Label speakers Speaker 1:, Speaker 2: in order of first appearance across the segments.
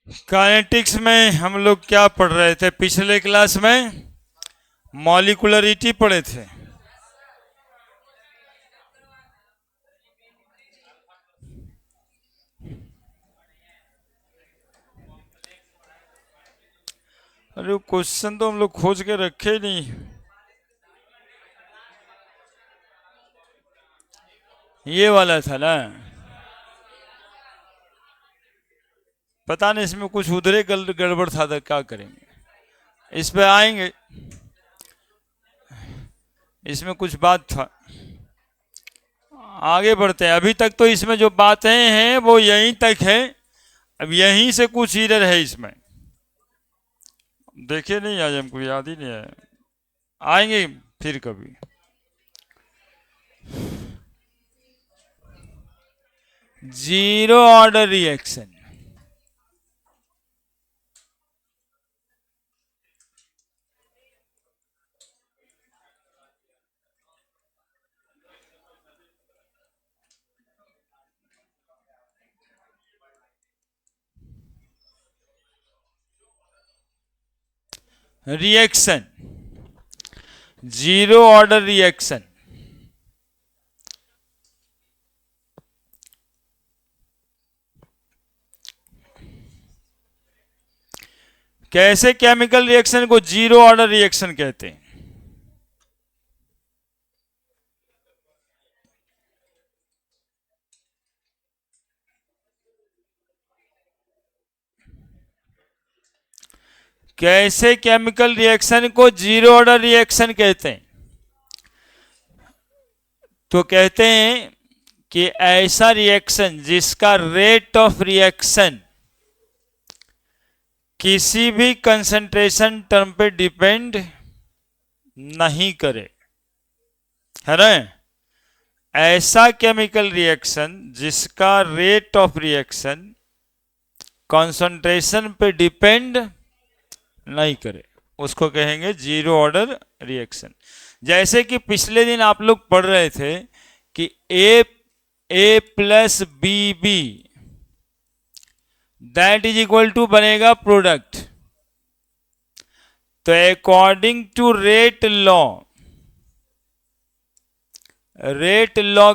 Speaker 1: Kinetics में हम लोग क्या पढ़ रहे थे पिछले क्लास में? मॉलिक्यूलरिटी पढ़े थे। अरे क्वेश्चन तो हम लोग खोज के रखे ही नहीं। ये वाला था ना? पता नहीं इसमें कुछ उधरे गड़बड़ था तो क्या करेंगे, इस पे आएंगे। इसमें कुछ बात था, आगे बढ़ते हैं। अभी तक तो इसमें जो बातें हैं वो यहीं तक है। अब यहीं से कुछ इधर है इसमें, देखे नहीं, आज हमको याद ही नहीं है। आएंगे फिर कभी। Zero order reaction, reaction, zero order reaction. कैसे केमिकल रिएक्शन को जीरो ऑर्डर रिएक्शन कहते हैं? कैसे केमिकल रिएक्शन को जीरो ऑर्डर रिएक्शन कहते हैं? तो कहते हैं कि ऐसा रिएक्शन जिसका रेट ऑफ रिएक्शन किसी भी कंसंट्रेशन टर्म पे डिपेंड नहीं करे, है ना? ऐसा केमिकल रिएक्शन जिसका रेट ऑफ रिएक्शन कंसंट्रेशन पे डिपेंड नहीं करे, उसको कहेंगे जीरो ऑर्डर रिएक्शन। जैसे कि पिछले दिन आप लोग पढ़ रहे थे कि A plus B B that is equal to बनेगा प्रोडक्ट। तो अकॉर्डिंग टू रेट लॉ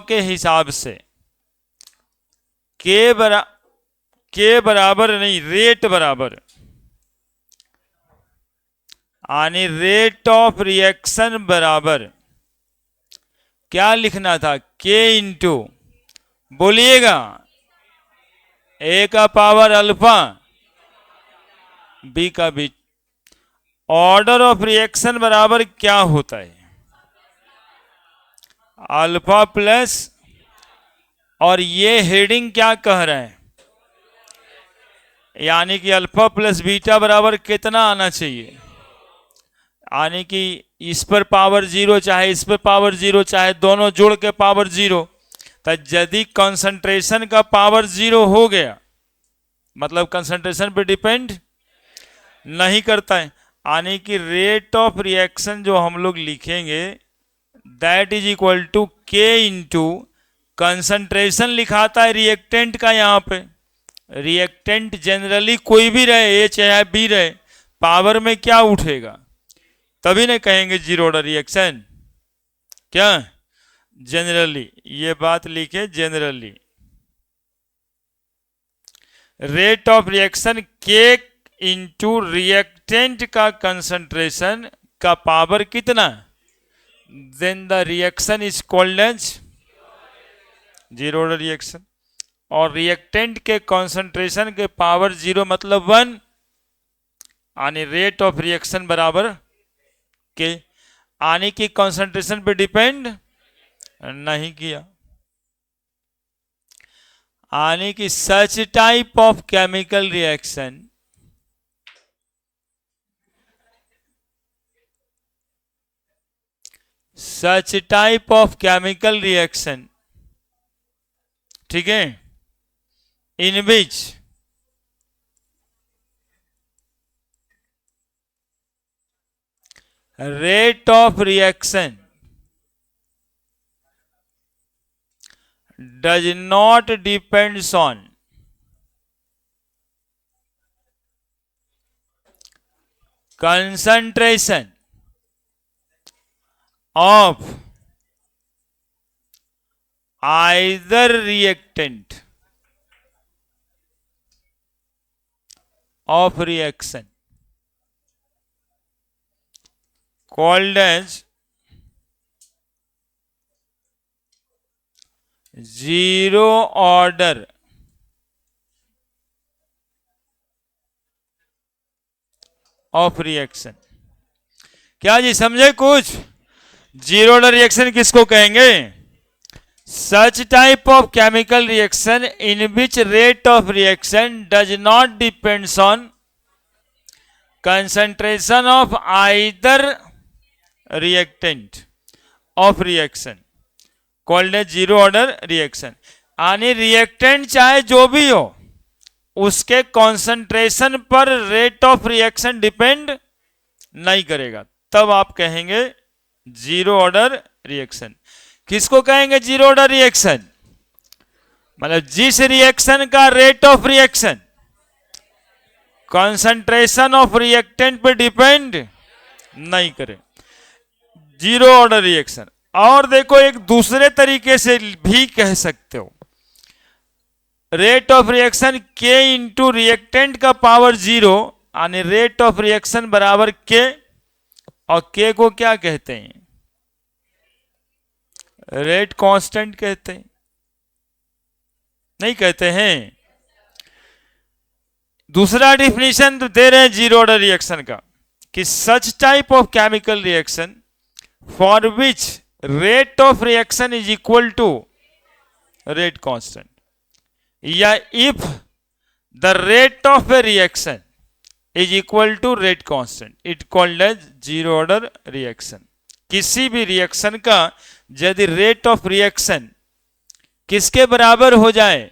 Speaker 1: के हिसाब से के बराबर नहीं, रेट बराबर, यानी रेट ऑफ रिएक्शन बराबर क्या लिखना था? के इंटू, बोलिएगा, ए का पावर अल्फा, बी का बी। ऑर्डर ऑफ रिएक्शन बराबर क्या होता है? अल्फा प्लस, और ये हेडिंग क्या कह रहे हैं? यानी कि अल्फा प्लस बीटा बराबर कितना आना चाहिए? यानी कि इस पर पावर जीरो चाहे इस पर पावर जीरो, चाहे दोनों जोड़ के पावर जीरो। तो यदि कंसंट्रेशन का पावर जीरो हो गया मतलब कंसंट्रेशन पे डिपेंड नहीं करता है, यानी कि रेट ऑफ रिएक्शन जो हम लोग लिखेंगे दैट इज इक्वल टू के इंटू कंसंट्रेशन लिखाता है रिएक्टेंट का। यहाँ पे रिएक्टेंट जनरली कोई भी रहे, ए चाहे बी रहे, पावर में क्या उठेगा, तभी नहीं कहेंगे जीरो ऑर्डर रिएक्शन। क्या? जनरली, ये बात लिखे, जनरली रेट ऑफ रिएक्शन के इंटू रिएक्टेंट का कंसंट्रेशन का पावर कितना, then the reaction is called as zero order reaction. और रिएक्टेंट के कंसंट्रेशन के पावर जीरो मतलब वन, यानी रेट ऑफ रिएक्शन बराबर के, आने की कंसंट्रेशन पे डिपेंड नहीं किया। आने की सच type of chemical reaction such type of chemical reaction, ठीक है, in which rate of reaction does not depends on concentration of either reactant of reaction called as zero order of reaction. क्या जी समझे कुछ? जीरो ऑर्डर रिएक्शन किसको कहेंगे? Such type of chemical reaction in which rate of reaction does not depends on concentration of either reactant of reaction called as zero order reaction. यानी reactant चाहे जो भी हो उसके कॉन्सेंट्रेशन पर रेट ऑफ रिएक्शन डिपेंड नहीं करेगा, तब आप कहेंगे जीरो ऑर्डर रिएक्शन। किसको कहेंगे जीरो ऑर्डर रिएक्शन? मतलब जिस रिएक्शन का rate of reaction concentration of reactant पर डिपेंड नहीं करे, जीरो ऑर्डर रिएक्शन। और देखो एक दूसरे तरीके से भी कह सकते हो, रेट ऑफ रिएक्शन के इंटू रिएक्टेंट का पावर जीरो, यानी रेट ऑफ रिएक्शन बराबर के, और के को क्या कहते हैं? रेट कांस्टेंट कहते हैं, नहीं कहते हैं? दूसरा डिफिनीशन तो दे रहे हैं जीरो ऑर्डर रिएक्शन का कि such type of chemical reaction for which rate of reaction is equal to rate constant, या if the rate of a reaction is equal to rate constant it called as zero order reaction. किसी भी reaction का यदि rate of reaction किसके बराबर हो जाए?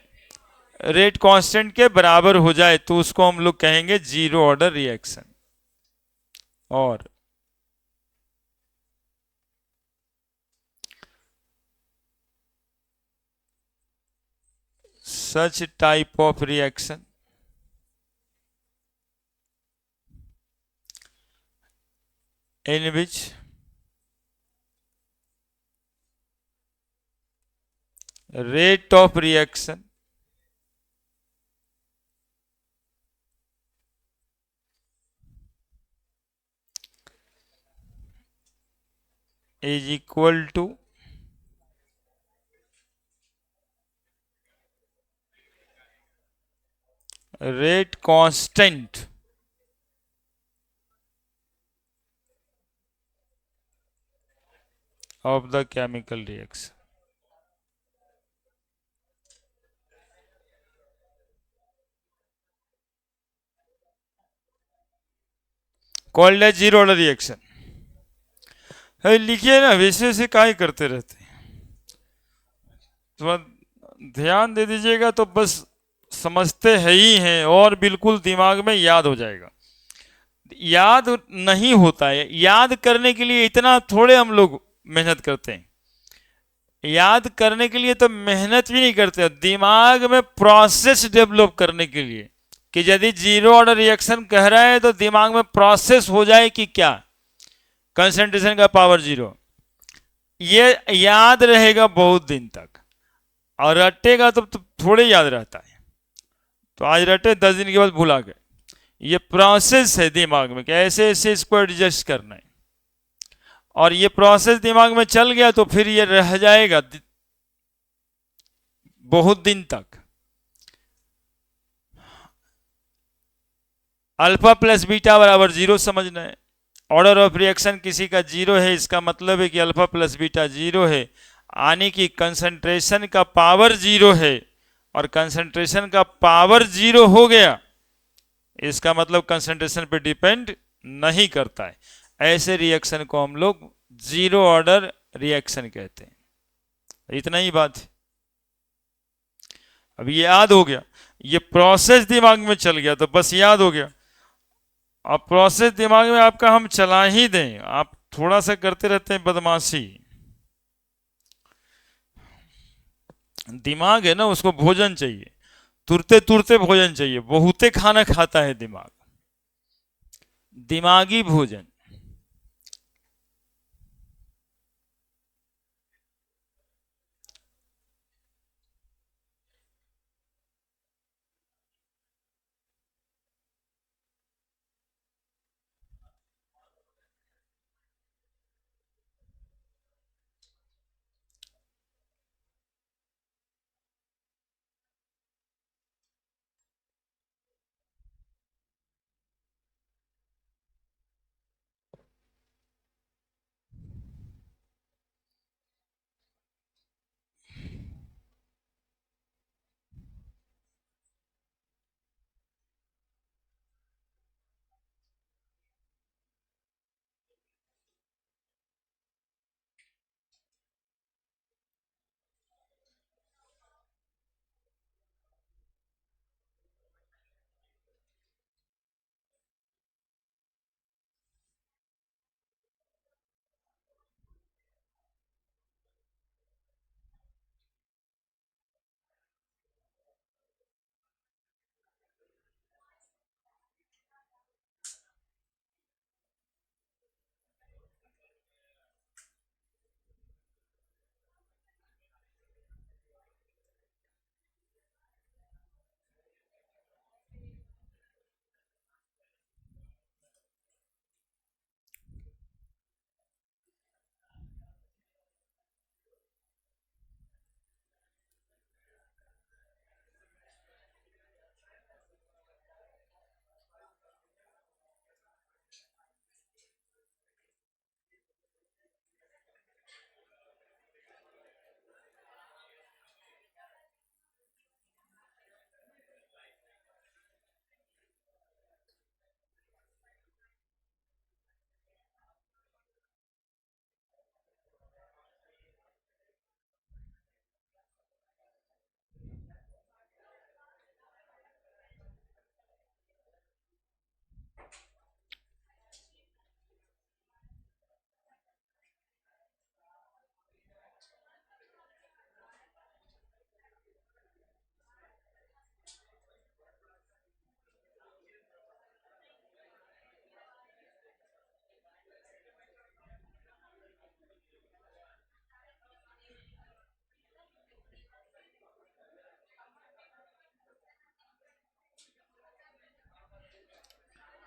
Speaker 1: Rate constant के बराबर हो जाए तो उसको हम लोग कहेंगे जीरो ऑर्डर रिएक्शन। और such type of reaction in which rate of reaction is equal to rate constant of the chemical reaction। Called है जीरो ऑर्डर रिएक्शन। लिखिए ना, वैसे वैसे काय करते रहते हैं, थोड़ा ध्यान दे दीजिएगा तो बस समझते है ही हैं और बिल्कुल दिमाग में याद हो जाएगा। याद नहीं होता है, याद करने के लिए इतना थोड़े हम लोग मेहनत करते हैं, याद करने के लिए तो मेहनत भी नहीं करते, दिमाग में प्रोसेस डेवलप करने के लिए कि यदि जीरो ऑर्डर रिएक्शन कह रहा है तो दिमाग में प्रोसेस हो जाए कि क्या कंसंट्रेशन का पावर जीरो, ये याद रहेगा बहुत दिन तक। और रटेगा तो थोड़े याद रहता है, तो आज रटे 10 दिन के बाद भुला गए। ये प्रोसेस है दिमाग में कि ऐसे ऐसे इसको एडजस्ट करना है, और ये प्रोसेस दिमाग में चल गया तो फिर ये रह जाएगा बहुत दिन तक। अल्फा प्लस बीटा बराबर जीरो समझना है। ऑर्डर ऑफ रिएक्शन किसी का जीरो है, इसका मतलब है कि अल्फा प्लस बीटा जीरो है, यानी कि कंसंट्रेशन का पावर जीरो है, और कंसंट्रेशन का पावर जीरो हो गया इसका मतलब कंसंट्रेशन पे डिपेंड नहीं करता है। ऐसे रिएक्शन को हम लोग जीरो ऑर्डर रिएक्शन कहते हैं। इतना ही बात है। अब ये याद हो गया, ये प्रोसेस दिमाग में चल गया तो बस याद हो गया। अब प्रोसेस दिमाग में आपका हम चला ही दें, आप थोड़ा सा करते रहते हैं बदमाशी। दिमाग है ना, उसको भोजन चाहिए, तुरते तुरते भोजन चाहिए, बहुते खाना खाता है दिमाग। दिमागी भोजन।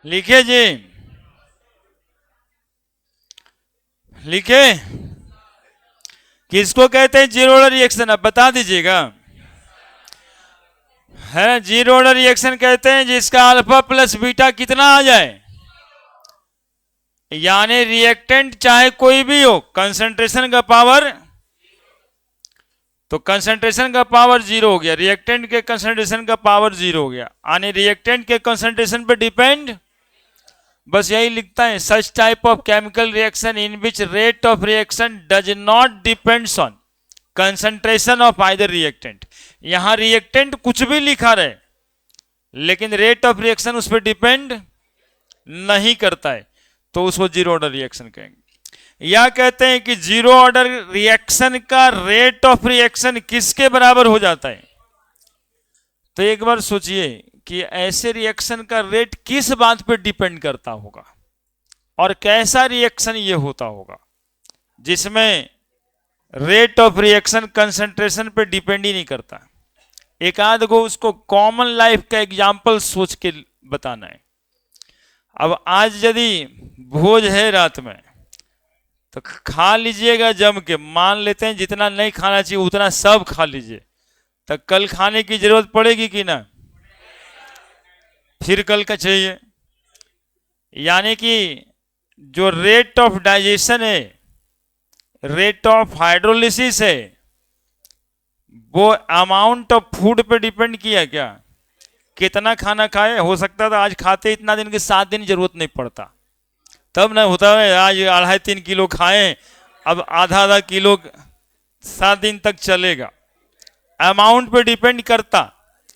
Speaker 1: लिखे जी, लिखे। किसको कहते हैं जीरो ऑर्डर रिएक्शन, अब बता दीजिएगा। है जीरो ऑर्डर रिएक्शन कहते हैं जिसका अल्फा प्लस बीटा कितना आ जाए, यानी रिएक्टेंट चाहे कोई भी हो, कंसंट्रेशन का पावर, तो कंसंट्रेशन का पावर जीरो हो गया, रिएक्टेंट के कंसंट्रेशन का पावर जीरो हो गया, यानी रिएक्टेंट के कंसंट्रेशन पे डिपेंड। बस यही लिखता है, सच type of chemical reaction in which rate of reaction does not depends on concentration of either reactant. यहां रिएक्टेंट कुछ भी लिखा रहे लेकिन रेट ऑफ रिएक्शन उस पर डिपेंड नहीं करता है, तो उसको जीरो ऑर्डर रिएक्शन कहेंगे। या कहते हैं कि जीरो ऑर्डर रिएक्शन का रेट ऑफ रिएक्शन किसके बराबर हो जाता है। तो एक बार सोचिए कि ऐसे रिएक्शन का रेट किस बात पर डिपेंड करता होगा और कैसा रिएक्शन ये होता होगा जिसमें रेट ऑफ रिएक्शन कंसंट्रेशन पे डिपेंड ही नहीं करता। एक आध को उसको कॉमन लाइफ का एग्जाम्पल सोच के बताना है। अब आज यदि भोज है रात में तो खा लीजिएगा जम के, मान लेते हैं जितना नहीं खाना चाहिए उतना सब खा लीजिए, तो कल खाने की जरूरत पड़ेगी कि ना, फिर कल का चाहिए। यानी कि जो रेट ऑफ डाइजेशन है, रेट ऑफ हाइड्रोलिसिस है, वो अमाउंट ऑफ फूड पे डिपेंड किया क्या, कितना खाना खाए। हो सकता था आज खाते इतना दिन के 7 दिन जरूरत नहीं पड़ता, तब ना होता है आज 2.5-3 किलो खाएं, अब आधा किलो 7 दिन तक चलेगा। अमाउंट पे डिपेंड करता,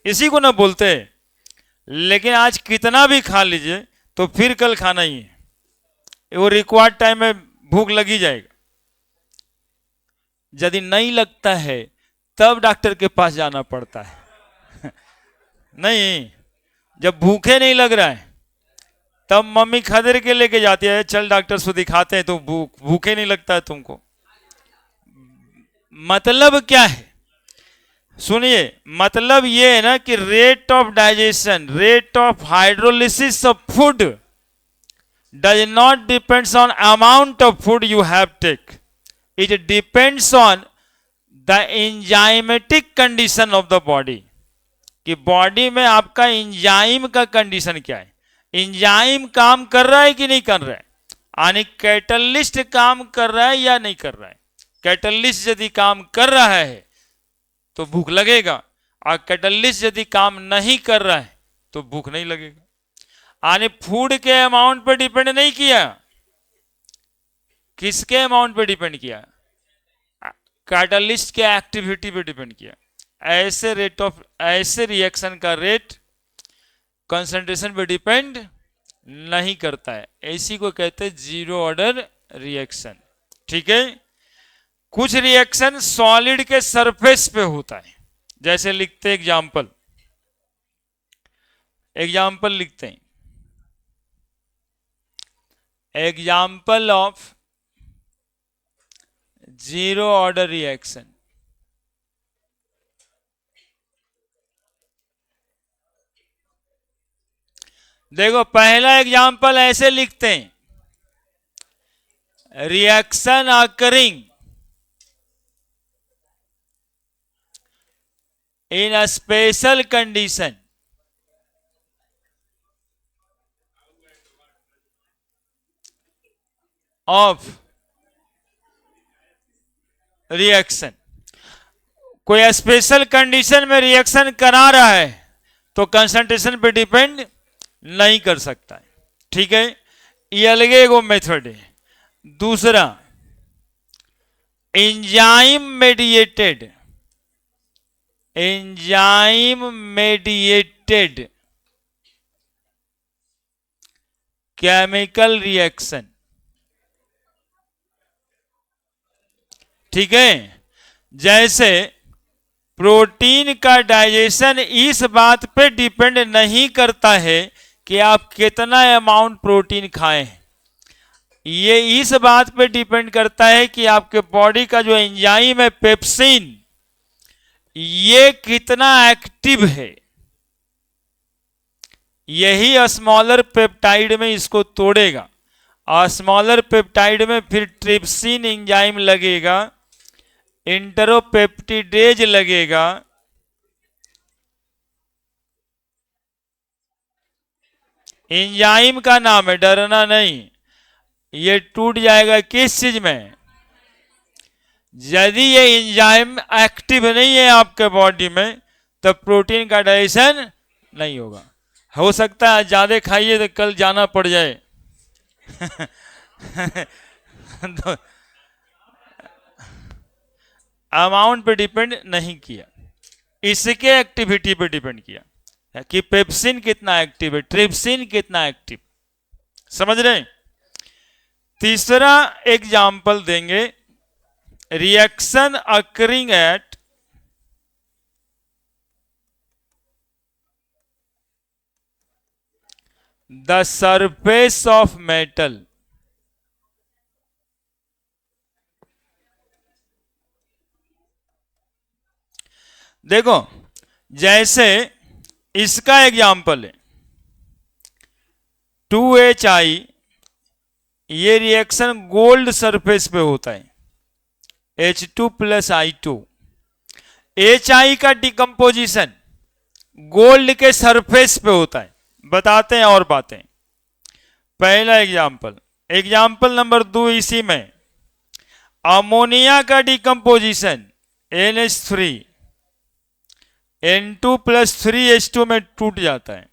Speaker 1: इसी को ना बोलते। लेकिन आज कितना भी खा लीजिए तो फिर कल खाना ही है, वो रिक्वायर्ड टाइम में भूख लगी जाएगा। यदि नहीं लगता है तब डॉक्टर के पास जाना पड़ता है नहीं, जब भूखे नहीं लग रहा है तब मम्मी खदेड़ के लेके जाती है, चल डॉक्टर से दिखाते हैं, तो भूखे नहीं लगता है तुमको। मतलब क्या है, सुनिए, मतलब ये है ना कि rate of digestion, rate of hydrolysis of food does not depends on amount of food you have take. It depends on the enzymatic condition of the body. कि बॉडी में आपका इंजाइम का कंडीशन क्या है, इंजाइम काम कर रहा है कि नहीं कर रहा है, यानी कैटलिस्ट काम कर रहा है या नहीं कर रहा है। कैटलिस्ट यदि काम कर रहा है तो भूख लगेगा, और कैटलिस्ट यदि काम नहीं कर रहा है तो भूख नहीं लगेगा। यानी फूड के अमाउंट पर डिपेंड नहीं किया, किसके अमाउंट पर डिपेंड किया, कैटलिस्ट के एक्टिविटी पे डिपेंड किया। ऐसे रेट ऑफ, ऐसे रिएक्शन का रेट कंसंट्रेशन पे डिपेंड नहीं करता है, इसी को कहते हैं जीरो ऑर्डर रिएक्शन। ठीक है, कुछ रिएक्शन सॉलिड के सरफेस पे होता है, जैसे लिखते एग्जाम्पल, एग्जाम्पल लिखते हैं, example of zero order reaction. देखो पहला एग्जाम्पल ऐसे लिखते हैं, reaction occurring in a special condition of reaction. कोई स्पेशल कंडीशन में रिएक्शन करा रहा है तो कंसंट्रेशन पे डिपेंड नहीं कर सकता है। ठीक है, ये अलग एगो मेथड है। दूसरा, enzyme mediated, enzyme mediated chemical reaction. ठीक है, जैसे प्रोटीन का डाइजेशन इस बात पे डिपेंड नहीं करता है कि आप कितना अमाउंट प्रोटीन खाएं, ये इस बात पे डिपेंड करता है कि आपके बॉडी का जो एंजाइम है पेप्सिन, ये कितना एक्टिव है। यही स्मॉलर पेप्टाइड में इसको तोड़ेगा, और स्मॉलर पेप्टाइड में फिर ट्रिप्सिन एंजाइम लगेगा, इंटरोपेप्टिडेज लगेगा, एंजाइम का नाम है, डरना नहीं, ये टूट जाएगा किस चीज में, यदि ये एंजाइम एक्टिव नहीं है आपके बॉडी में तो प्रोटीन का डाइजेशन नहीं होगा। हो सकता है ज्यादा खाइए तो कल जाना पड़ जाए तो अमाउंट पे डिपेंड नहीं किया, इसके एक्टिविटी पे डिपेंड किया कि पेप्सिन कितना एक्टिव है, ट्रिप्सिन कितना एक्टिव। समझ रहे? तीसरा एग्जाम्पल देंगे, reaction occurring at the surface of metal. देखो जैसे इसका एग्जाम्पल है 2HI, ये रिएक्शन गोल्ड सरफेस पे होता है, H2 + I2। HI का डिकम्पोजिशन गोल्ड के सरफेस पे होता है। बताते हैं और बातें। पहला एग्जाम्पल, एग्जाम्पल नंबर 2, इसी में अमोनिया का डिकम्पोजिशन NH3 N2 + 3H2 में टूट जाता है,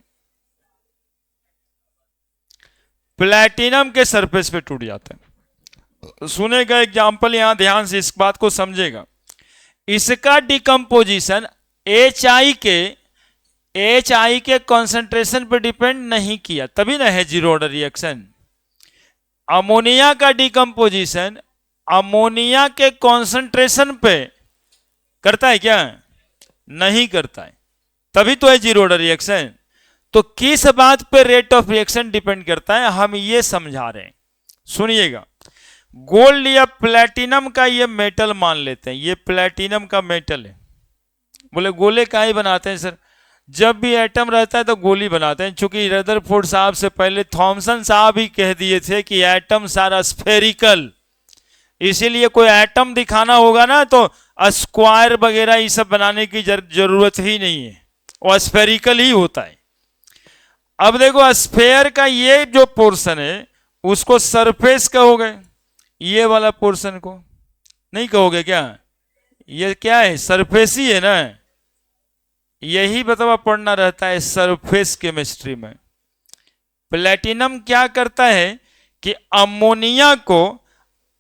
Speaker 1: प्लैटिनम के सरफेस पे टूट जाता है। सुनेगा एग्जाम्पल, यहां ध्यान से इस बात को समझेगा। इसका डिकम्पोजिशन HI के कॉन्सेंट्रेशन पे डिपेंड नहीं किया, तभी ना है जीरो ऑर्डर रिएक्शन। अमोनिया का डिकम्पोजिशन अमोनिया के कॉन्सेंट्रेशन पे करता है क्या? नहीं करता है, तभी तो है जीरो ऑर्डर रिएक्शन। तो किस बात पे रेट ऑफ रिएक्शन डिपेंड करता है, हम ये समझा रहे हैं, सुनिएगा। गोल्ड या प्लेटिनम का ये मेटल मान लेते हैं, ये प्लेटिनम का मेटल है। बोले गोले का ही बनाते हैं सर, जब भी एटम रहता है तो गोली बनाते हैं। चूंकि रदरफोर्ड साहब से पहले थॉमसन साहब ही कह दिए थे कि एटम सारा स्फेरिकल, इसीलिए कोई एटम दिखाना होगा ना तो स्क्वायर वगैरह ये सब बनाने की जरूरत ही नहीं है, वो स्फेरिकल ही होता है। अब देखो स्फेयर का ये जो पोर्शन है उसको सरफेस कहोगे, ये वाला पोर्शन को नहीं कहोगे क्या? ये क्या है, सरफेस ही है ना। यही बतवा पढ़ना रहता है सरफेस केमिस्ट्री में। प्लेटिनम क्या करता है कि अमोनिया को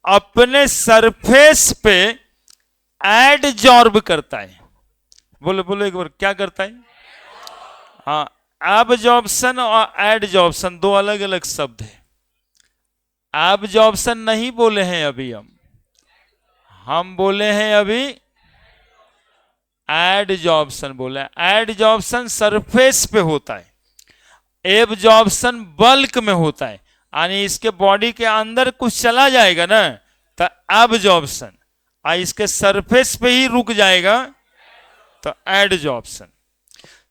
Speaker 1: अपने सरफेस पे एडजॉर्ब करता है। बोलो बोलो एक बार, क्या करता है? हाँ, एब्जॉर्प्शन और एडजॉर्प्शन दो अलग अलग शब्द है। एब्जॉर्प्शन नहीं बोले हैं अभी हम बोले हैं अभी एडजॉर्प्शन बोले। एडजॉर्प्शन सरफेस पे होता है, एब्जॉर्प्शन बल्क में होता है, यानी इसके बॉडी के अंदर कुछ चला जाएगा ना तो एब्जॉर्प्शन, और इसके सरफेस पे ही रुक जाएगा तो एडजॉर्प्शन।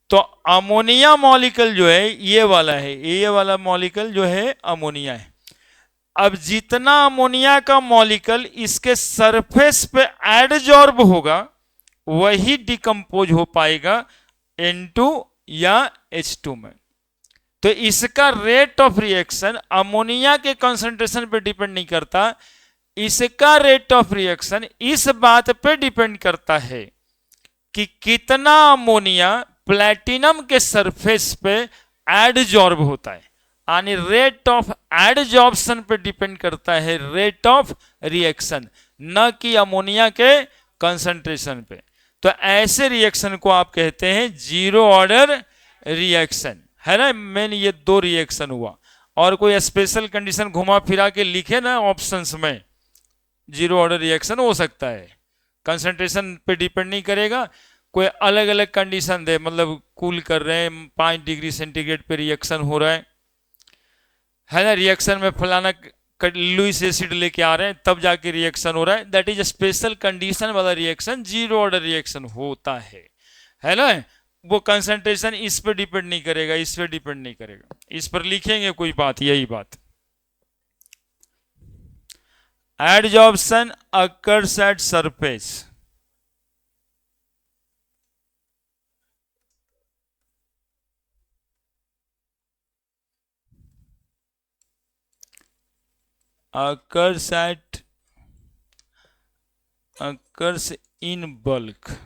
Speaker 1: तो अमोनिया मॉलिक्यूल जो है ये वाला है, ये वाला मॉलिक्यूल जो है अमोनिया है। अब जितना अमोनिया का मॉलिक्यूल इसके सरफेस पे एडजॉर्ब होगा वही डिकम्पोज हो पाएगा N2 या H2 में। तो इसका रेट ऑफ रिएक्शन अमोनिया के कंसंट्रेशन पे डिपेंड नहीं करता, इसका रेट ऑफ रिएक्शन इस बात पे डिपेंड करता है कि कितना अमोनिया प्लेटिनम के सरफेस पे एडजॉर्ब होता है, यानी रेट ऑफ एडजॉर्प्शन पे डिपेंड करता है रेट ऑफ रिएक्शन, न कि अमोनिया के कंसंट्रेशन पे। तो ऐसे रिएक्शन को आप कहते हैं जीरो ऑर्डर रिएक्शन, है ना। मेन ये दो रिएक्शन हुआ, और कोई स्पेशल कंडीशन घुमा फिरा के लिखे ना ऑप्शंस में, जीरो ऑर्डर रिएक्शन हो सकता है, कंसंट्रेशन पे डिपेंड नहीं करेगा। कोई अलग अलग कंडीशन दे, मतलब कूल कर रहे हैं 5 डिग्री सेंटीग्रेड पे रिएक्शन हो रहा है ना, रिएक्शन में फलाना लुइस एसिड लेके आ रहे हैं तब जाके रिएक्शन हो रहा है, दैट इज स्पेशल कंडीशन वाला रिएक्शन जीरो ऑर्डर रिएक्शन होता है ना। वो कंसंट्रेशन इस पे डिपेंड नहीं करेगा, इस पे डिपेंड नहीं करेगा, इस पर लिखेंगे कोई बात, यही बात। Adsorption occurs at surface, occurs in bulk।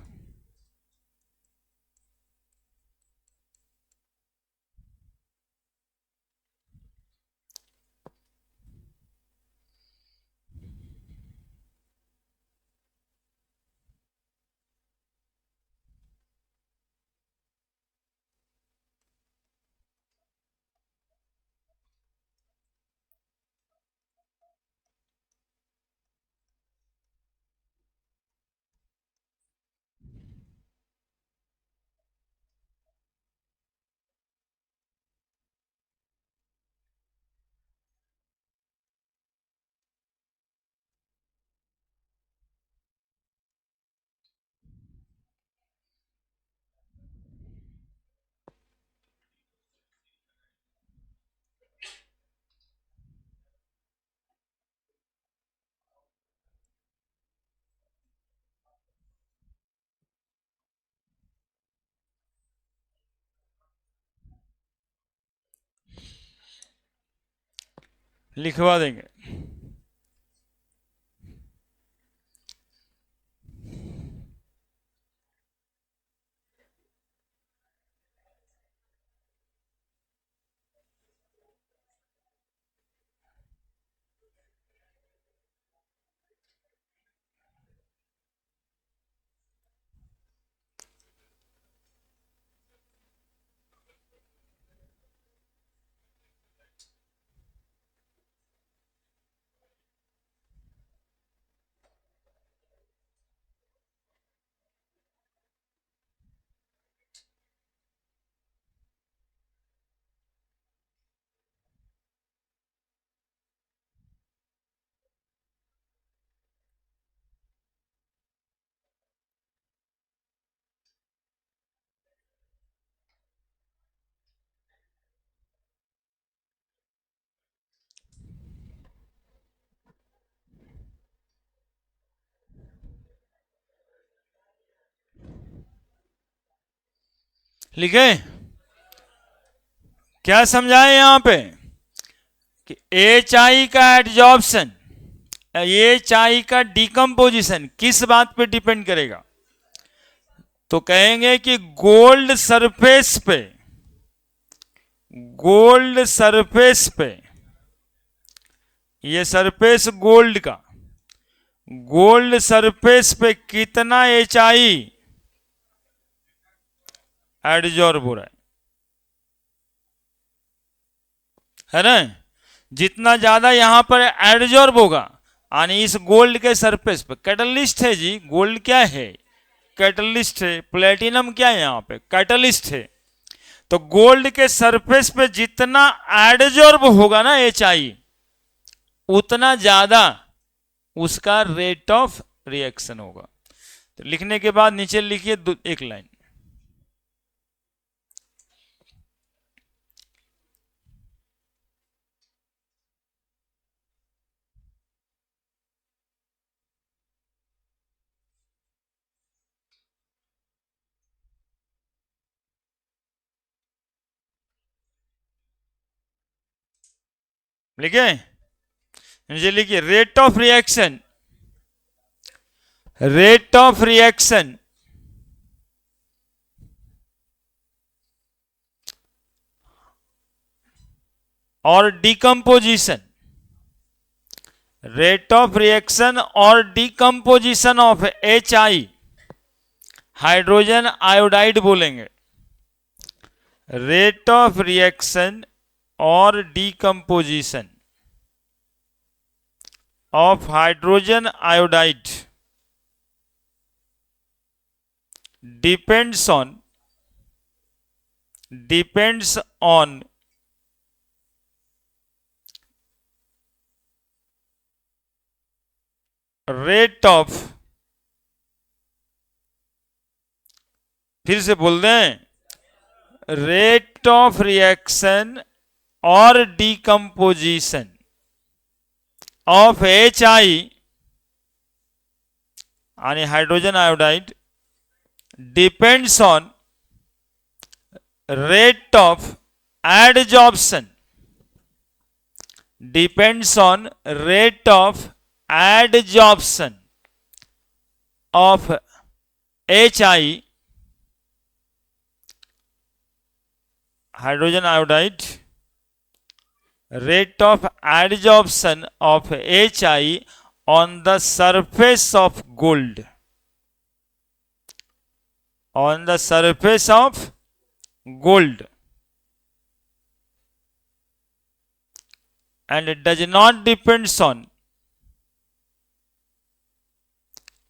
Speaker 1: लिखवा देंगे। लिखे क्या समझाए यहां पे कि HI का एडजॉर्प्शन, HI का डिकम्पोजिशन किस बात पे डिपेंड करेगा? तो कहेंगे कि गोल्ड सरफेस पे, गोल्ड सरफेस पे, ये सरफेस गोल्ड का, गोल्ड सरफेस पे कितना HI एडजॉर्ब हो रहा है ना? जितना ज्यादा यहां पर एडजॉर्ब होगा, यानी इस गोल्ड के सरफेस पे, कैटलिस्ट है जी, गोल्ड क्या है? कैटलिस्ट है। प्लेटिनम क्या है? यहां पे कैटलिस्ट है। तो गोल्ड के सरफेस पे जितना एडजॉर्ब होगा ना HI, उतना ज्यादा उसका रेट ऑफ रिएक्शन होगा। तो लिखने के बाद नीचे लिखिए एक लाइन, लिखे नीचे लिखिए rate of reaction, rate of reaction और डिकम्पोजिशन, रेट ऑफ रिएक्शन और decomposition of HI, hydrogen iodide बोलेंगे। रेट ऑफ रिएक्शन और decomposition of hydrogen iodide depends on rate of, फिर से बोल दें, रेट ऑफ रिएक्शन और डिकम्पोजिशन ऑफ HI यानी hydrogen iodide depends on rate of adsorption, depends on rate of adsorption of HI, hydrogen iodide, rate of adsorption of HI on the surface of gold, on the surface of gold, and it does not depends on,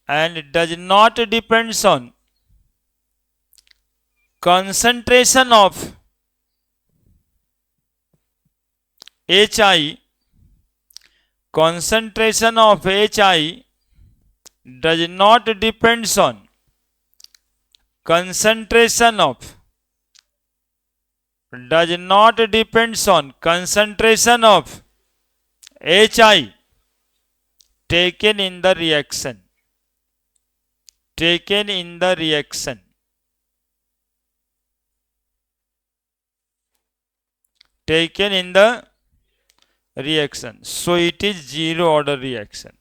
Speaker 1: and it does not depends on concentration of HI, concentration of HI does not depends on concentration of, does not depends on concentration of HI taken in the reaction, taken in the reaction, taken in the reaction. So it is zero order reaction.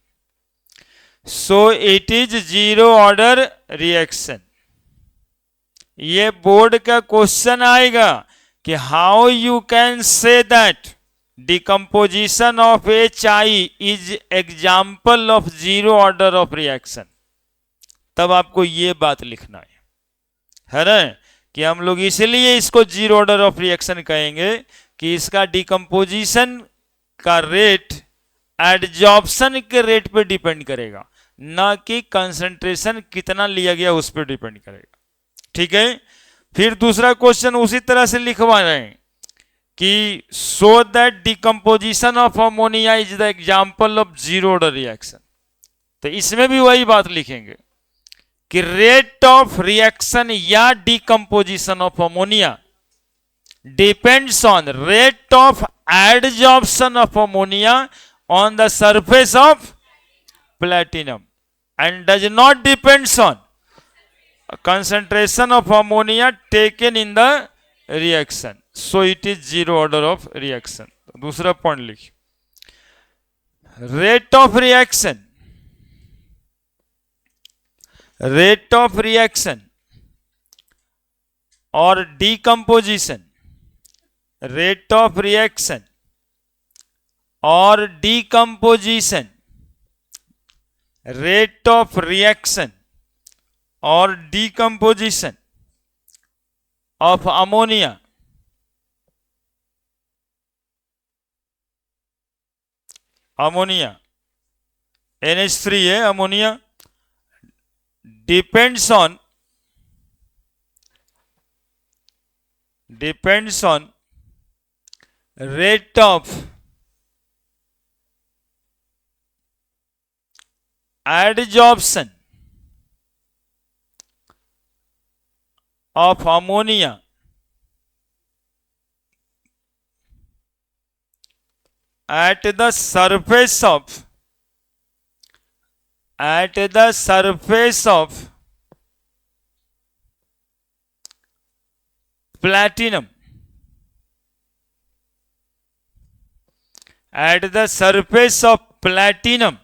Speaker 1: So it is zero order reaction. ये board का question आएगा कि how you can say that decomposition of HI is example of zero order of reaction. तब आपको ये बात लिखना है ना, कि हम लोग इसलिए इसको जीरो ऑर्डर ऑफ रिएक्शन कहेंगे कि इसका डिकम्पोजिशन का रेट एडजॉर्प्शन के रेट पे डिपेंड करेगा, ना कि कंसंट्रेशन कितना लिया गया उस पर डिपेंड करेगा। ठीक है। फिर दूसरा क्वेश्चन उसी तरह से लिखवा रहे हैं कि so that decomposition of ammonia is the example of zero order reaction. तो इसमें भी वही बात लिखेंगे कि रेट ऑफ रिएक्शन या decomposition of ammonia depends on rate of adsorption of ammonia on the surface of platinum and does not depends on concentration of ammonia taken in the reaction, so it is zero order of reaction. दूसरा point लिखिए, rate of reaction, rate of reaction or decomposition, rate of reaction or decomposition, rate of reaction or decomposition of ammonia NH3 है ammonia, depends on rate of adsorption of ammonia at the surface of platinum, at the surface of platinum,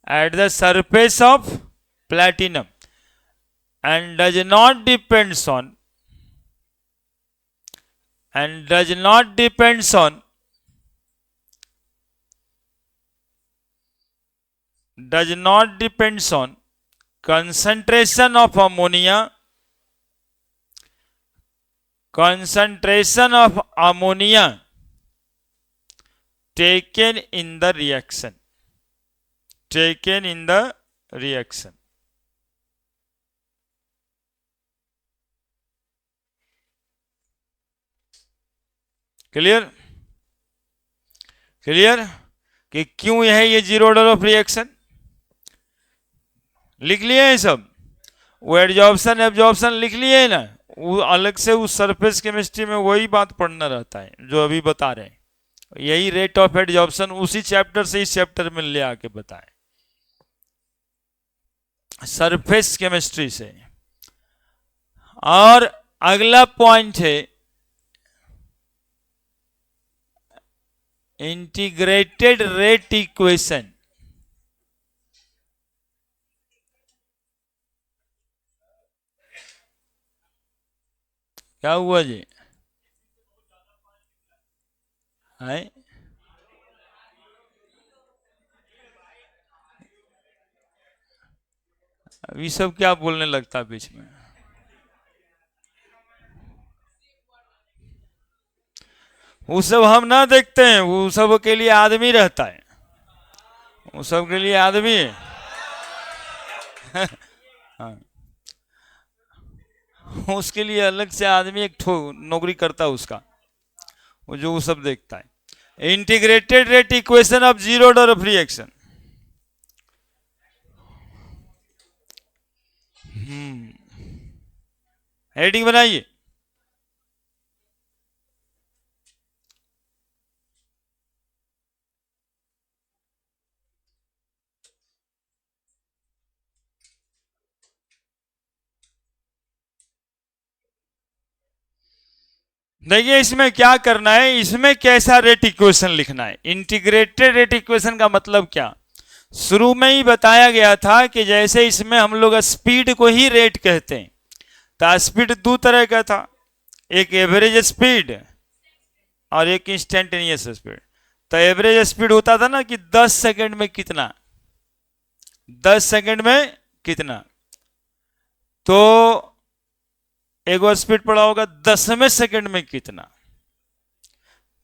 Speaker 1: at the surface of platinum, and does not depends on concentration of ammonia taken in the reaction. Clear कि क्यों है ये zero order of reaction? लिख लिए हैं सब, वो absorption लिख लिए ना, वो अलग से उस सरफेस केमिस्ट्री में वही बात पढ़ना रहता है जो अभी बता रहे हैं। यही रेट ऑफ एब्जॉर्प्शन उसी चैप्टर से इस चैप्टर में ले आके बताएं, सरफेस केमिस्ट्री से। और अगला पॉइंट है इंटीग्रेटेड रेट इक्वेशन। क्या हुआ जी? है अभी सब क्या बोलने लगता बीच में? वो सब हम ना देखते हैं, वो सब के लिए आदमी रहता है, वो सब के लिए आदमी है। हाँ, उसके लिए अलग से आदमी एक नौकरी करता है उसका, वो जो वो सब देखता है। Integrated rate equation of zero order of reaction. Heading बनाइए। देखिए इसमें क्या करना है, इसमें कैसा रेट इक्वेशन लिखना है। इंटीग्रेटेड रेट इक्वेशन का मतलब क्या, शुरू में ही बताया गया था कि जैसे इसमें हम लोग स्पीड को ही रेट कहते हैं, तो स्पीड दो तरह का था, एक एवरेज स्पीड और एक इंस्टेंटेनियस स्पीड। तो एवरेज स्पीड होता था ना कि 10 सेकंड में कितना, 10 सेकंड में कितना, तो एक स्पीड पड़ा होगा 10वें सेकंड में कितना।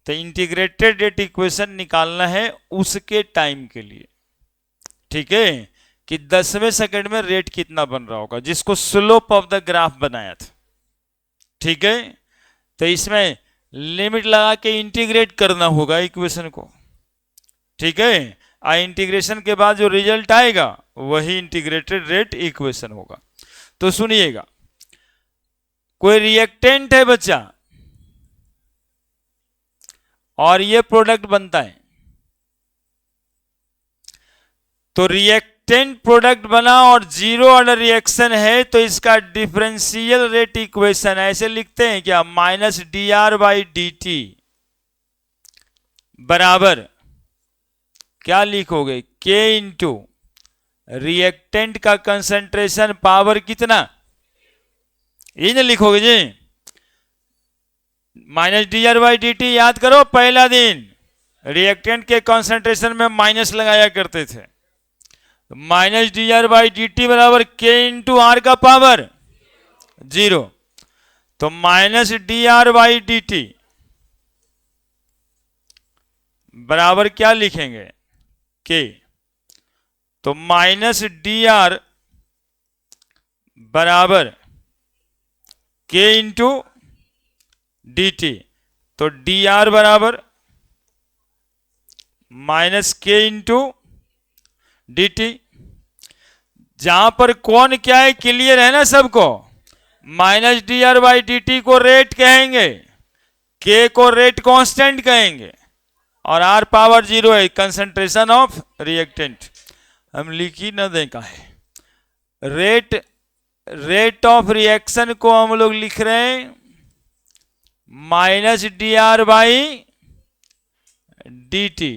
Speaker 1: तो इंटीग्रेटेड रेट इक्वेशन निकालना है उसके टाइम के लिए, ठीक है, कि 10वें सेकंड में रेट कितना बन रहा होगा, जिसको स्लोप ऑफ द ग्राफ बनाया था, ठीक है। तो इसमें लिमिट लगा के इंटीग्रेट करना होगा इक्वेशन को, ठीक है। इंटीग्रेशन के बाद जो रिजल्ट आएगा वही इंटीग्रेटेड रेट इक्वेशन होगा। तो सुनिएगा, कोई रिएक्टेंट है बच्चा और ये प्रोडक्ट बनता है, तो रिएक्टेंट प्रोडक्ट बना और जीरो ऑर्डर रिएक्शन है तो इसका डिफरेंशियल रेट इक्वेशन ऐसे लिखते हैं क्या, minus D R by D T बराबर क्या लिखोगे, के इंटू रिएक्टेंट का कंसंट्रेशन पावर कितना, ये ना लिखोगे जी। Minus D R by D T याद करो, पहला दिन रिएक्टेंट के कंसंट्रेशन में माइनस लगाया करते थे। Minus D R by D T बराबर के इंटू आर का पावर जीरो, तो minus D R by D T बराबर क्या लिखेंगे, के, तो माइनस डी आर बराबर के इंटू डी टी, तो डी आर बराबर माइनस के इंटू डी टी। जहां पर कौन क्या है क्लियर है ना सबको, minus D R by D T को रेट कहेंगे, के को रेट कांस्टेंट कहेंगे, और आर पावर जीरो है कंसंट्रेशन ऑफ रिएक्टेंट। हम लिख ही न दें का है रेट ऑफ रिएक्शन को हम लोग लिख रहे हैं minus D R by D T,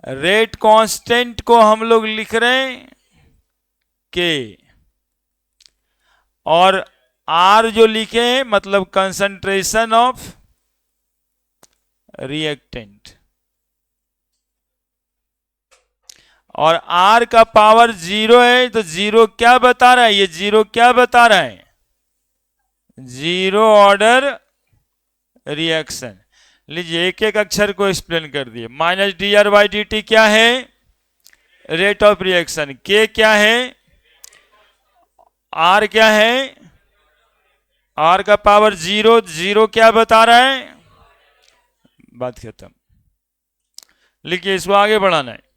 Speaker 1: rate constant को हम लोग लिख रहे हैं के, और आर जो लिखे हैं मतलब कंसंट्रेशन ऑफ रिएक्टेंट, और आर का पावर जीरो है तो जीरो क्या बता रहा है, ये जीरो क्या बता रहा है, जीरो ऑर्डर रिएक्शन। लीजिए एक एक अक्षर को एक्सप्लेन कर दिए। Minus D R by D T क्या है, रेट ऑफ रिएक्शन, के क्या है, आर क्या है, आर का पावर जीरो, जीरो क्या बता रहा है, बात खत्म। लिखिए इसको आगे बढ़ाना है।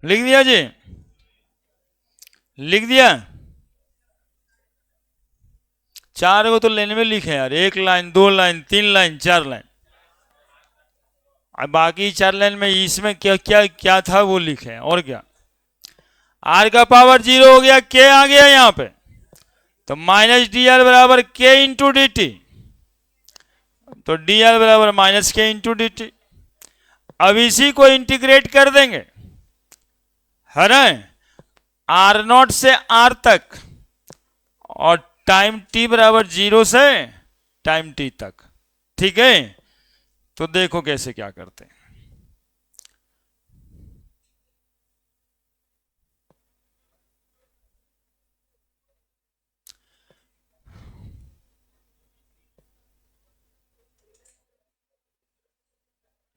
Speaker 1: लिख दिया जी, लिख दिया। चार को तो लेने में लिखे यार, एक लाइन, दो लाइन, तीन लाइन, चार लाइन, अब बाकी चार लाइन में इसमें क्या क्या क्या था वो लिखे हैं, और क्या। आर का पावर जीरो हो गया, के आ गया यहां पे, तो माइनस डी आर बराबर के इंटू डी टी, तो डी आर बराबर माइनस के इंटू डी टी। अब इसी को इंटीग्रेट कर देंगे, है ना, आर नॉट से आर तक, और टाइम टी बराबर जीरो से टाइम टी तक, ठीक है। तो देखो कैसे क्या करते हैं।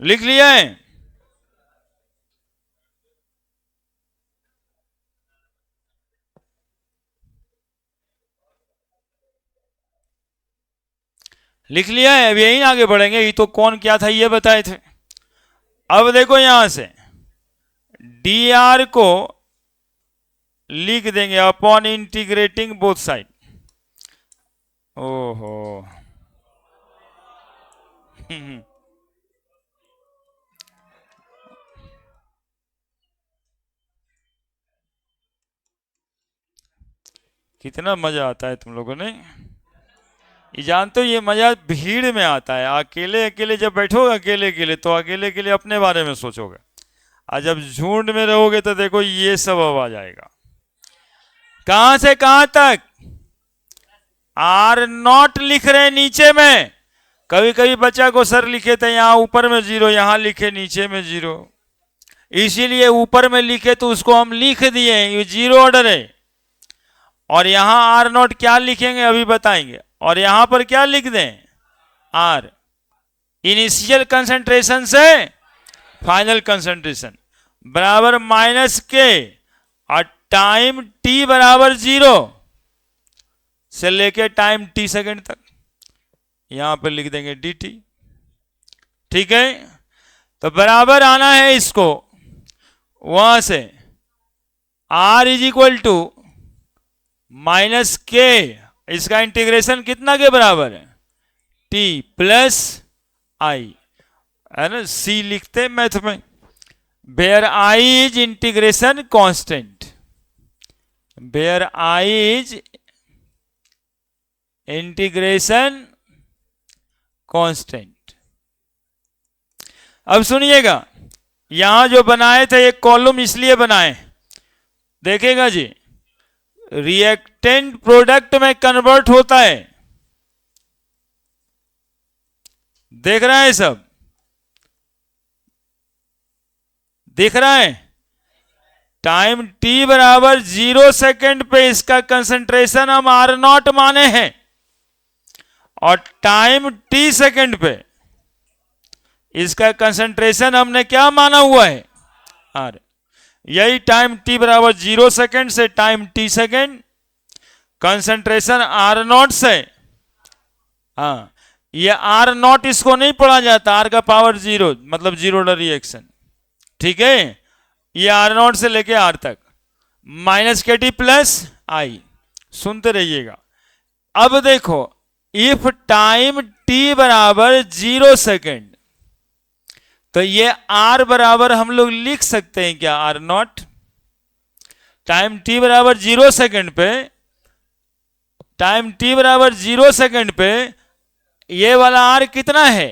Speaker 1: लिख लिया है, लिख लिया है, अब यही आगे बढ़ेंगे। ये तो कौन क्या था ये बताए थे। अब देखो यहां से डी आर को लिख देंगे अपॉन इंटीग्रेटिंग बोथ साइड। ओहो कितना मजा आता है तुम लोगों ने। ये जानते हो ये मजा भीड़ में आता है। अकेले अकेले जब बैठोगे अकेले अकेले तो अकेले अकेले अपने बारे में सोचोगे, और जब झुंड में रहोगे तो देखो ये सब अब आ जाएगा। कहां से कहां तक? आर नॉट लिख रहे हैं नीचे में। कभी कभी बच्चा को सर लिखे थे यहां ऊपर में जीरो, यहां लिखे नीचे में जीरो, इसीलिए ऊपर में लिखे तो उसको हम लिख दिए, ये जीरो ऑर्डर है। और यहां आर नॉट क्या लिखेंगे अभी बताएंगे। और यहां पर क्या लिख दें? आर इनिशियल कंसंट्रेशन से फाइनल कंसंट्रेशन बराबर माइनस के, और टाइम टी बराबर जीरो से लेके टाइम टी सेकेंड तक यहां पर लिख देंगे डी टी। ठीक है, तो बराबर आना है इसको वहां से R is equal to minus K, इसका इंटीग्रेशन कितना के बराबर है? टी प्लस आई, है ना, सी लिखते हैं मैथ में, where I is integration constant, where I is integration constant. अब सुनिएगा, यहां जो बनाए थे एक कॉलम इसलिए बनाए, देखेगा जी, रिएक्टेंट प्रोडक्ट में कन्वर्ट होता है, देख रहा है सब, दिख रहा है। टाइम टी बराबर 0 सेकेंड पे इसका कंसंट्रेशन हम आर नॉट माने हैं, और टाइम टी सेकेंड पे इसका कंसंट्रेशन हमने क्या माना हुआ है? आर। यही टाइम टी बराबर 0 सेकेंड से time T second, concentration R naught से, हाँ ये आर नॉट इसको नहीं पढ़ा जाता, आर का पावर जीरो मतलब जीरो रिएक्शन। ठीक है, ये आर नॉट से लेके आर तक माइनस के टी प्लस आई, सुनते रहिएगा। अब देखो, इफ टाइम टी बराबर 0 सेकेंड, तो ये आर बराबर हम लोग लिख सकते हैं क्या? Are not. टाइम टी बराबर 0 सेकेंड पे, टाइम टी बराबर 0 सेकेंड पे ये वाला आर कितना है?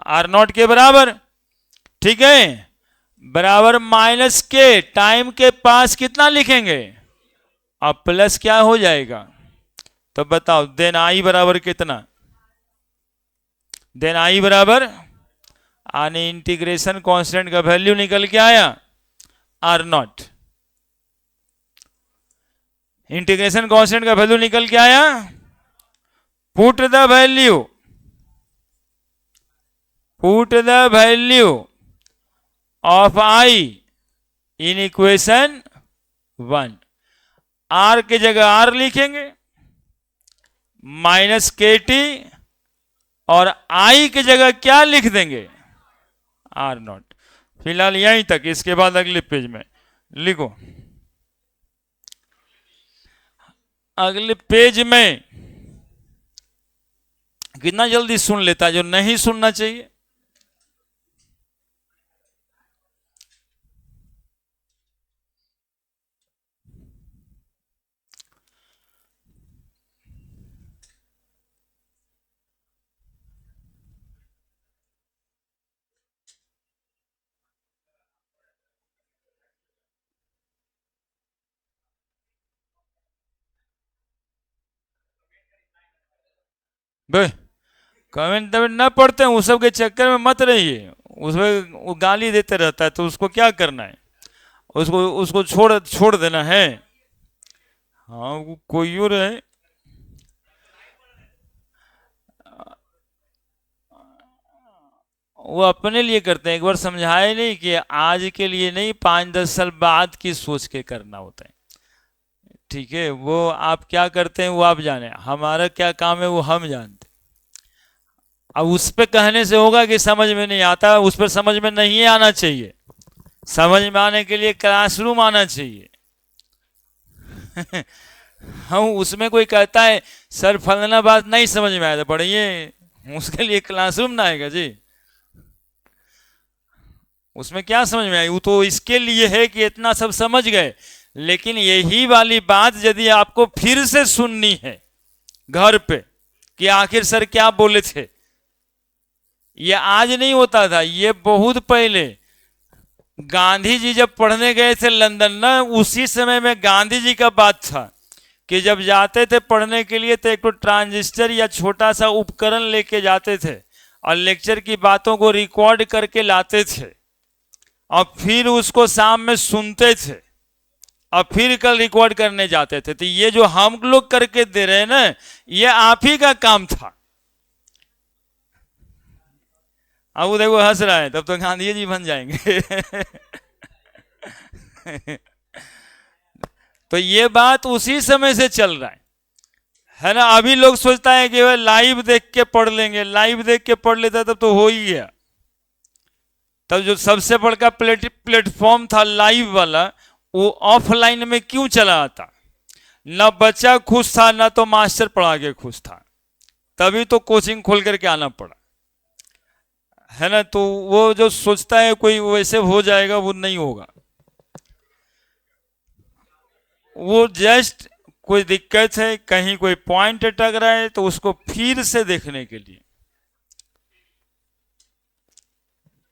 Speaker 1: आर नॉट के बराबर। ठीक है, बराबर माइनस के, टाइम के पास कितना लिखेंगे? अब प्लस क्या हो जाएगा? तो बताओ, देन आई बराबर कितना? देन आई बराबर आने इंटीग्रेशन कांस्टेंट का वैल्यू निकल के आया आर नॉट, इंटीग्रेशन कांस्टेंट का वैल्यू निकल के आया। Put the value, put the value of I in equation 1। R की जगह आर लिखेंगे, माइनस के टी, और आई की जगह क्या लिख देंगे? R naught. फिलहाल यहीं तक, इसके बाद अगले पेज में लिखो। अगले पेज में कितना जल्दी सुन लेता है, जो नहीं सुनना चाहिए। भाई कमेंट तमेंट ना पढ़ते हैं, उस सब के चक्कर में मत रहिए, उसमें वो गाली देते रहता है, तो उसको क्या करना है? उसको उसको छोड़ देना है। हाँ वो कोई और है, वो अपने लिए करते हैं। एक बार समझाए नहीं कि आज के लिए नहीं, 5-10 साल बाद की सोच के करना होता है। ठीक है, वो आप क्या करते हैं वो आप जाने, हमारा क्या काम है वो हम जानते। अब उस पे कहने से होगा कि समझ में नहीं आता, उस पर समझ में नहीं आना चाहिए। समझ में आने के लिए क्लासरूम आना चाहिए। हम उसमें कोई कहता है सर फलाना बात नहीं समझ में आया तो पढ़िए, उसके लिए क्लासरूम ना आएगा जी। उसमें क्या समझ में आई, वो तो इसके लिए है कि इतना सब समझ गए। लेकिन यही वाली बात यदि आपको फिर से सुननी है घर पे कि आखिर सर क्या बोले थे, ये आज नहीं होता था, ये बहुत पहले गांधी जी जब पढ़ने गए थे लंदन ना, उसी समय में गांधी जी का बात था कि जब जाते थे पढ़ने के लिए तो एक तो ट्रांजिस्टर या छोटा सा उपकरण लेके जाते थे और लेक्चर की बातों को रिकॉर्ड करके लाते थे और फिर उसको शाम में सुनते थे और फिर कल रिकॉर्ड करने जाते थे। तो ये जो हम लोग करके दे रहे हैं ना, ये आप ही का काम था। अब वो देखो हंस रहा है, तब तो गांधी जी बन जाएंगे। तो ये बात उसी समय से चल रहा है ना। अभी लोग सोचता है कि वह लाइव देख के पढ़ लेंगे, लाइव देख के पढ़ लेता तब तो हो ही गया। तब जो सबसे बड़का प्लेटफॉर्म था लाइव वाला, वो ऑफलाइन में क्यों चला आता? ना बच्चा खुश था, ना तो मास्टर पढ़ा के खुश था, तभी तो कोचिंग खोल करके आना पड़ा, है ना। तो वो जो सोचता है कोई वैसे हो जाएगा, वो नहीं होगा। वो जस्ट कोई दिक्कत है, कहीं कोई पॉइंट अटक रहा है तो उसको फिर से देखने के लिए।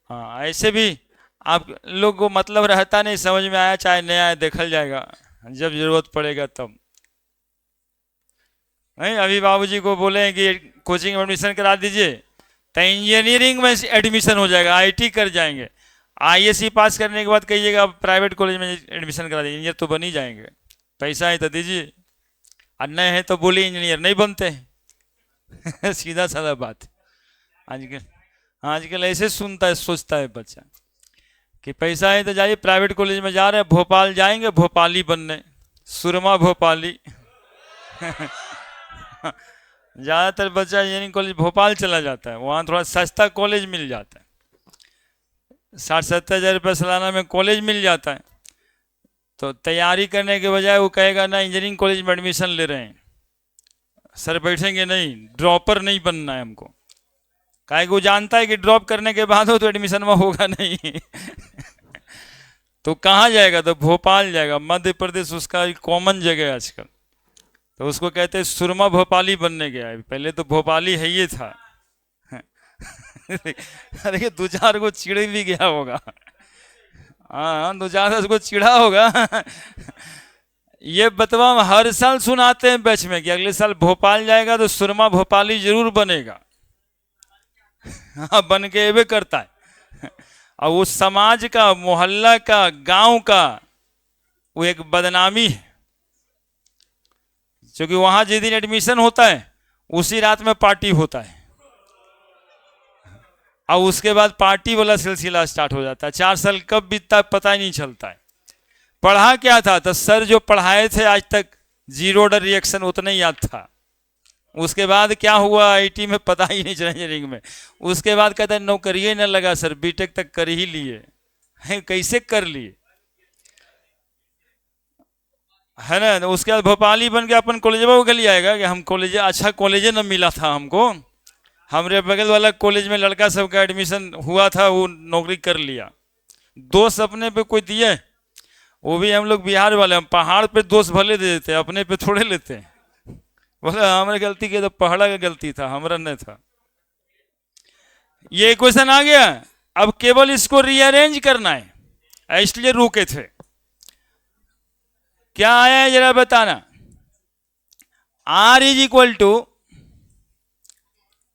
Speaker 1: हाँ, ऐसे भी आप लोग को मतलब रहता नहीं, समझ में आया चाहे नहीं आया देखल जाएगा जब जरूरत पड़ेगा तब। नहीं, अभी बाबूजी को बोले कि कोचिंग में एडमिशन करा दीजिए तो इंजीनियरिंग में एडमिशन हो जाएगा, आईटी कर जाएंगे। आईएससी पास करने के बाद कहिएगा प्राइवेट कॉलेज में एडमिशन करा दीजिए, इंजीनियर तो बन ही जाएंगे, पैसा है तो दीजिए, और नहीं है तो बोलिए इंजीनियर नहीं बनते। सीधा साधा बात। आजकल ऐसे सुनता है, सोचता है बच्चा कि पैसा है तो जाइए प्राइवेट कॉलेज में, जा रहे हैं भोपाल जाएंगे भोपाली बनने, सुरमा भोपाली। ज़्यादातर बच्चा इंजीनियरिंग कॉलेज भोपाल चला जाता है, वहाँ थोड़ा सस्ता कॉलेज मिल जाता है, 60-70 हज़ार रुपये सालाना में कॉलेज मिल जाता है। तो तैयारी करने के बजाय वो कहेगा ना इंजीनियरिंग कॉलेज में एडमिशन ले रहे हैं, सर बैठेंगे नहीं, ड्रॉपर नहीं बनना है हमको। काहे को जानता है कि ड्रॉप करने के बाद हो तो एडमिशन में होगा नहीं। तो कहाँ जाएगा? तो भोपाल जाएगा, मध्य प्रदेश उसका कॉमन जगह है आजकल। तो उसको कहते हैं सुरमा भोपाली बनने गया है, पहले तो भोपाली है ये था। अरे 2-4 को चिढ़ भी गया होगा, हाँ 2-4 को चिढ़ा होगा। ये बतवा हम हर साल सुनाते हैं बैच में कि अगले साल भोपाल जाएगा तो सुरमा भोपाली जरूर बनेगा। हाँ, बन के एवे करता है। और वो समाज का, मोहल्ला का, गांव का वो एक बदनामी है, क्योंकि वहां जिस दिन एडमिशन होता है उसी रात में पार्टी होता है और उसके बाद पार्टी वाला सिलसिला स्टार्ट हो जाता है। 4 साल कब बीतता है पता ही नहीं चलता है। पढ़ा क्या था? तो सर जो पढ़ाए थे आज तक जीरो ऑर्डर रिएक्शन उतना ही याद था। उसके बाद क्या हुआ आईटी में पता ही नहीं चला, इंजीनियरिंग में। उसके बाद कहता है नौकरी ही न लगा सर, बीटेक तक कर ही लिए। कैसे कर लिए, है ना। तो उसके बाद भोपाली बन के अपन कॉलेज में गली आएगा कि हम कॉलेज, अच्छा कॉलेज न मिला था हमको, हमारे बगल वाला कॉलेज में लड़का सबका एडमिशन हुआ था, वो नौकरी कर लिया। दोस्त अपने पे कोई दिए, वो भी हम लोग बिहार वाले, हम पहाड़ पे दोस्त भले दे देते, अपने पे थोड़े लेते हैं। बोले हमारे गलती की तो पहाड़ा का गलती था, हमारा नहीं था। ये क्वेश्चन आ गया, अब केवल इसको रीअरेंज करना है, इसलिए रुके थे। क्या आया है जरा बताना। R is equal to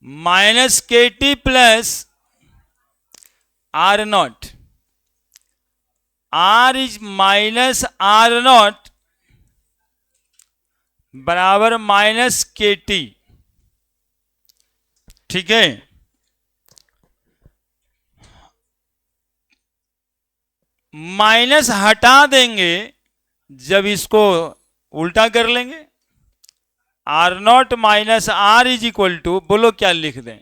Speaker 1: -KT plus R0। R is -R0 बराबर -KT, ठीक है। माइनस हटा देंगे जब इसको उल्टा कर लेंगे। R0 minus R is equal to, बोलो क्या लिख दें?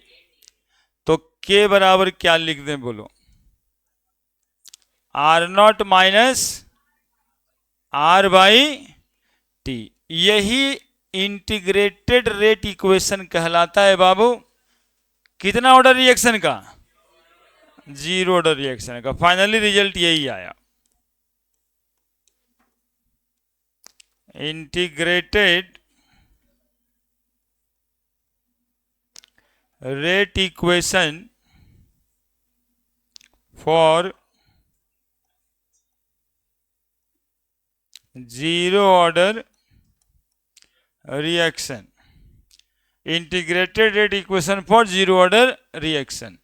Speaker 1: के बराबर क्या लिख दें बोलो? R naught minus R by T. यही इंटीग्रेटेड रेट इक्वेशन कहलाता है बाबू। कितना ऑर्डर रिएक्शन का? जीरो ऑर्डर रिएक्शन का। फाइनली रिजल्ट यही आया, integrated rate equation for zero order reaction, integrated rate equation for zero order reaction.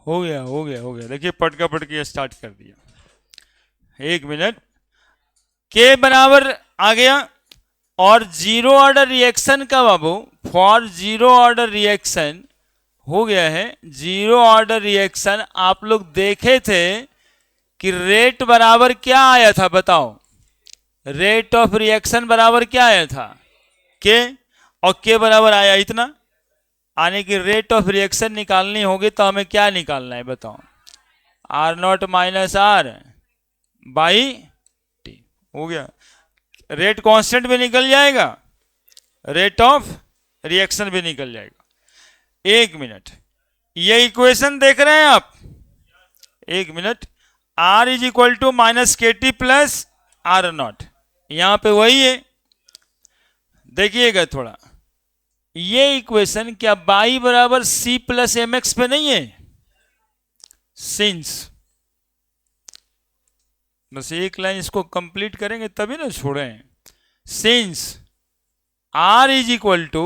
Speaker 1: हो गया हो गया हो गया। देखिए पटका पटकी स्टार्ट कर दिया। एक मिनट, के बराबर आ गया और जीरो ऑर्डर रिएक्शन का बाबू, फॉर जीरो ऑर्डर रिएक्शन हो गया है। जीरो ऑर्डर रिएक्शन आप लोग देखे थे कि रेट बराबर क्या आया था बताओ? रेट ऑफ रिएक्शन बराबर क्या आया था? के, और के बराबर आया इतना। आने की रेट ऑफ रिएक्शन निकालनी होगी तो हमें क्या निकालना है बताओ? R naught minus R by T. हो गया। रेट कांस्टेंट भी निकल जाएगा, रेट ऑफ रिएक्शन भी निकल जाएगा। एक मिनट, ये इक्वेशन देख रहे हैं आप? एक minute, R is equal to minus K T plus R naught, यहां पे वही है। देखिएगा थोड़ा, ये इक्वेशन क्या बाई बराबर सी प्लस एम एक्स पे नहीं है? सिंस, बस एक लाइन इसको कंप्लीट करेंगे तभी ना छोड़ें। Since R is equal to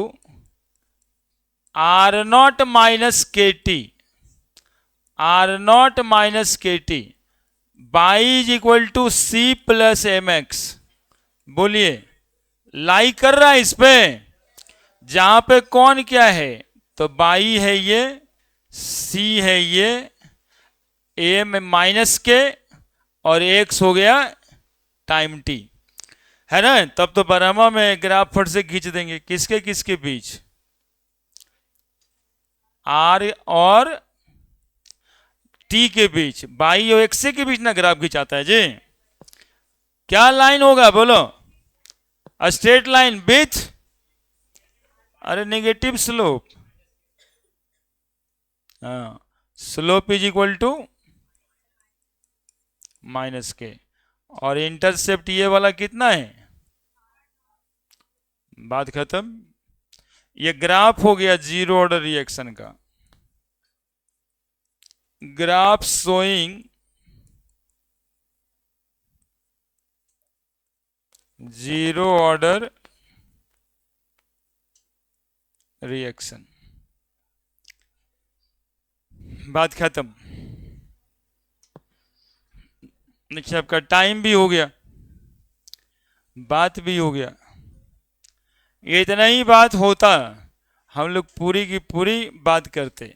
Speaker 1: R naught minus K T, R naught minus K T by is equal to C plus M X. बोलिए, लाइक कर रहा है इस पे? जहां पे कौन क्या है तो बाई है ये, सी है ये, ए में माइनस के और एक्स हो गया टाइम टी, है ना? तब तो बरामा में ग्राफ फट से खींच देंगे। किसके किसके बीच? आर और टी के बीच, बाई और एक्स के बीच ना ग्राफ खिंचाता है जी। क्या लाइन होगा बोलो? स्ट्रेट लाइन विथ, अरे नेगेटिव स्लोप। हाँ, slope is equal to minus K, और इंटरसेप्ट ये वाला कितना है? बात खत्म। ये ग्राफ हो गया जीरो ऑर्डर रिएक्शन का। Graph showing zero order reaction. बात खत्म। देखिए आपका टाइम भी हो गया, बात भी हो गया। इतना ही बात होता, हम लोग पूरी की पूरी बात करते।